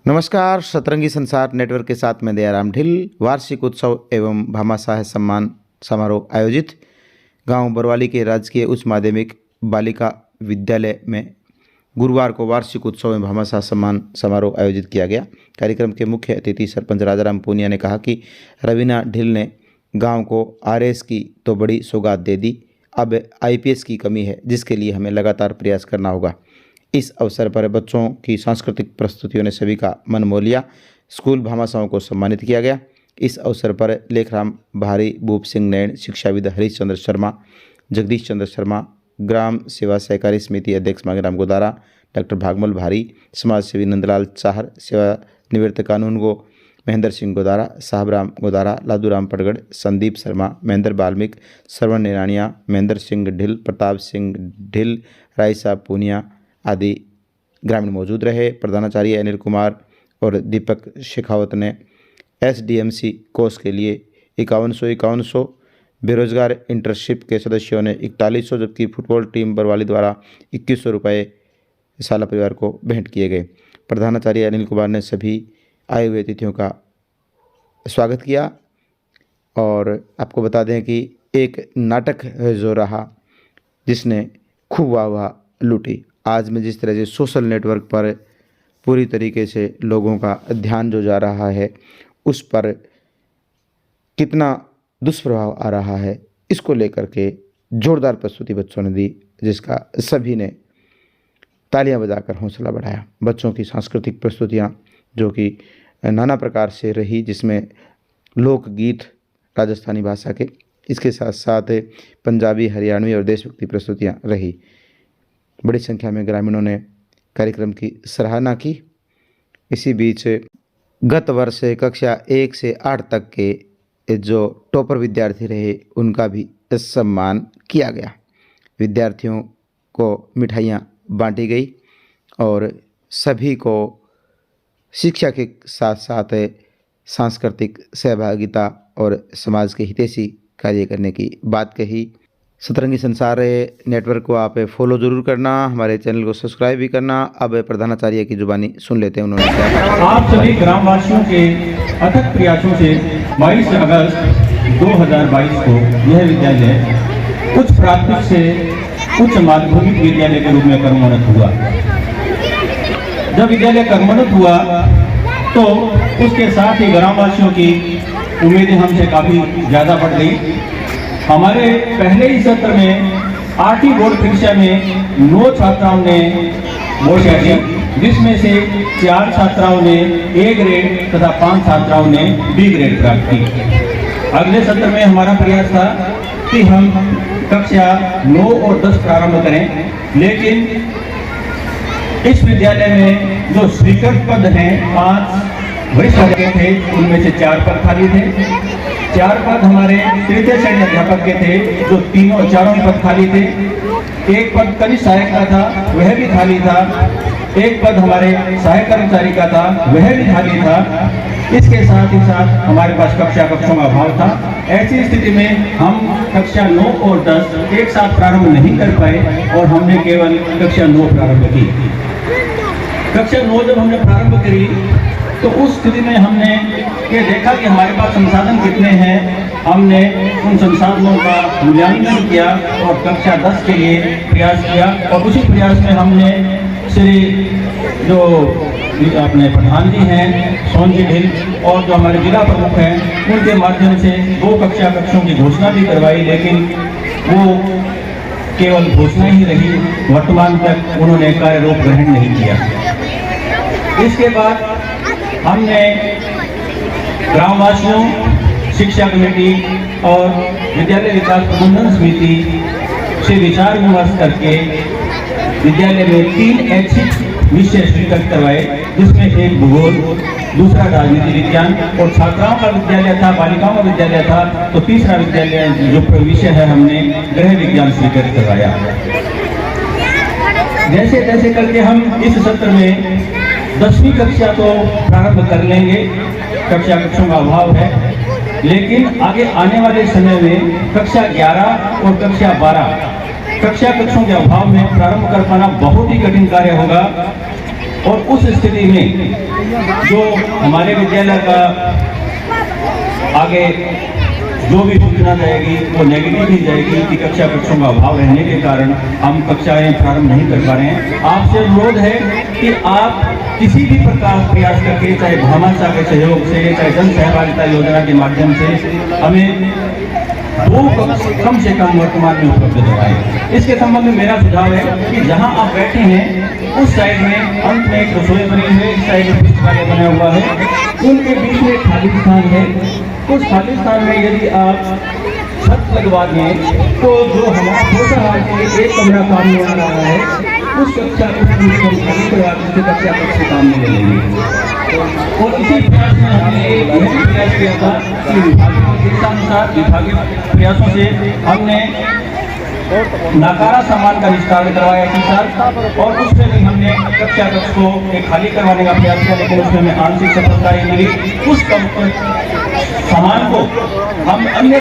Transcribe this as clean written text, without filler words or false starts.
नमस्कार, सतरंगी संसार नेटवर्क के साथ मैं दयाराम ढिल। वार्षिक उत्सव एवं भामाशाह सम्मान समारोह आयोजित गांव बरवाली के राजकीय उच्च माध्यमिक बालिका विद्यालय में गुरुवार को वार्षिक उत्सव एवं भामाशाह सम्मान समारोह आयोजित किया गया। कार्यक्रम के मुख्य अतिथि सरपंच राजाराम पूनिया ने कहा कि रवीना ढिल ने गाँव को आरएस की तो बड़ी सौगात दे दी, अब आईपीएस की कमी है जिसके लिए हमें लगातार प्रयास करना होगा। इस अवसर पर बच्चों की सांस्कृतिक प्रस्तुतियों ने सभी का मन मोह लिया। स्कूल भामाशाहों को सम्मानित किया गया। इस अवसर पर लेखराम भारी, भूप सिंह नैन, शिक्षाविद हरीश चंद्र शर्मा, जगदीश चंद्र शर्मा, ग्राम सेवा सहकारी समिति अध्यक्ष मांगेराम गोदारा, डॉक्टर भागमल भारी, समाज सेवी नंदलाल चाहर, सेवानिवृत्त कानून गो महेंद्र सिंह गोदारा, साहबराम गोदारा, लादूराम पटगढ़, संदीप शर्मा, महेंद्र बाल्मीक, श्रवण निरानिया, महेंद्र सिंह ढिल, प्रताप सिंह ढिल, राय साहब पूनिया आदि ग्रामीण मौजूद रहे। प्रधानाचार्य अनिल कुमार और दीपक शेखावत ने एसडीएमसी कोर्स के लिए 5100 बेरोजगार इंटर्नशिप के सदस्यों ने 4100, जबकि फुटबॉल टीम बरवाली द्वारा 2100 रुपये साला परिवार को भेंट किए गए। प्रधानाचार्य अनिल कुमार ने सभी आए हुए अतिथियों का स्वागत किया। और आपको बता दें कि एक नाटक जो रहा जिसने खूब वाह लूटी। आज में जिस तरह से सोशल नेटवर्क पर पूरी तरीके से लोगों का ध्यान जो जा रहा है, उस पर कितना दुष्प्रभाव आ रहा है, इसको लेकर के जोरदार प्रस्तुति बच्चों ने दी, जिसका सभी ने तालियां बजाकर हौसला बढ़ाया। बच्चों की सांस्कृतिक प्रस्तुतियां जो कि नाना प्रकार से रही, जिसमें लोकगीत राजस्थानी भाषा के, इसके साथ साथ पंजाबी, हरियाणवी और देशभक्ति प्रस्तुतियां रही। बड़ी संख्या में ग्रामीणों ने कार्यक्रम की सराहना की। इसी बीच गत वर्ष कक्षा 1 से 8 तक के जो टॉपर विद्यार्थी रहे, उनका भी सम्मान किया गया। विद्यार्थियों को मिठाइयाँ बांटी गई और सभी को शिक्षा के साथ साथ सांस्कृतिक सहभागिता और समाज के हितैषी कार्य करने की बात कही। सतरंगी संसार नेटवर्क को आप फॉलो जरूर करना, हमारे चैनल को सब्सक्राइब भी करना। अब प्रधानाचार्य की जुबानी सुन लेते हैं, उन्होंने क्या कहा। आप सभी ग्रामवासियों के अथक प्रयासों से 22 अगस्त 2022 को यह विद्यालय उच्च प्राथमिक से उच्च माध्यमिक विद्यालय के रूप में कर्मोन्नत हुआ। जब विद्यालय कर्मोन्नत हुआ तो उसके साथ ही ग्रामवासियों की उम्मीदें हमसे काफ़ी ज़्यादा बढ़ गई। हमारे पहले ही सत्र में 8वीं बोर्ड परीक्षा में 9 छात्राओं ने बोर्ड की, जिसमें से 4 छात्राओं ने ए ग्रेड तथा 5 छात्राओं ने बी ग्रेड प्राप्त की। अगले सत्र में हमारा प्रयास था कि हम कक्षा 9 और 10 प्रारंभ करें, लेकिन इस विद्यालय में जो स्वीकृत पद हैं 5 वरिष्ठ अध्यापक थे, उनमें से 4 पद खाली थे। 4 पद हमारे तृतीय श्रेणी अध्यापक के थे, जो चारों पद खाली थे। 1 पद कनिष्ठ सहायक का था, वह भी खाली था। 1 पद हमारे सहायक कर्मचारी का था, वह भी खाली था। इसके साथ ही साथ हमारे पास कक्षों का अभाव था। ऐसी स्थिति में हम कक्षा 9 और 10 एक साथ प्रारंभ नहीं कर पाए और हमने केवल कक्षा 9 प्रारंभ की। कक्षा 9 जब हमने प्रारंभ करी तो उस स्थिति में हमने ये देखा कि हमारे पास संसाधन कितने हैं। हमने उन संसाधनों का मूल्यांकन किया और कक्षा 10 के लिए प्रयास किया। और उसी प्रयास में हमने श्री जो अपने प्रधान जी हैं सोन जी ढिल और जो हमारे जिला प्रमुख हैं, उनके माध्यम से 2 कक्षों की घोषणा भी करवाई, लेकिन वो केवल घोषणा ही रही। वर्तमान तक उन्होंने कार्यरूप ग्रहण नहीं किया। इसके बाद हमने ग्रामवासियों, शिक्षा कमेटी और विद्यालय विकास प्रबंधन समिति से विचार विमर्श करके विद्यालय में 3 ऐच्छिक विषय स्वीकृत करवाए, जिसमें एक भूगोल, दूसरा राजनीति विज्ञान और छात्राओं का विद्यालय था, बालिकाओं का विद्यालय था, तो तीसरा विद्यालय जो विषय है हमने गृह विज्ञान स्वीकृत करवाया। जैसे जैसे करके हम इस सत्र में 10वीं कक्षा तो प्रारंभ कर लेंगे। कक्षों का अभाव है, लेकिन आगे आने वाले समय में कक्षा 11 और कक्षा 12 कक्षों के अभाव में प्रारंभ कर पाना बहुत ही कठिन कार्य होगा। और उस स्थिति में जो हमारे विद्यालय का आगे जो भी सूचना जाएगी वो नेगेटिव ही जाएगी कि कक्षा कक्षों का अभाव रहने के कारण हम कक्षाएं प्रारंभ नहीं कर पा रहे हैं। आपसे अनुरोध है कि आप किसी भी प्रकार प्रयास करके, चाहे भामाशाह के सहयोग से, चाहे जन सहभागिता योजना के माध्यम से हमें 2 कक्ष कम से कम वर्तमान में उपलब्ध करवाएं। इसके संबंध में मेरा सुझाव है कि जहां आप बैठे हैं उस साइड में अंत में एक रसोई बनी है, इस साइड में पुस्तकालय बना हुआ है, उनके बीच में खाली स्थान है। उस खाली स्थान में यदि आप छत लगवा दें तो जो हमारा छोटा हाल के एक कमरा काम में आ रहा है उस कक्षा को खाली करवा के कक्षा कक्ष से काम में ले लेंगे। और इसी प्रयास में हमने एक प्रयास किया था कि विभागीय प्रयासों से हमने नाकारा सामान का निस्तारण करवाया थी सर, और उसमें भी हमने कक्षा कक्ष को एक खाली करवाने का प्रयास किया, लेकिन उसमें हमें आंशिक सफलता मिली। उस सामान को हम अन्य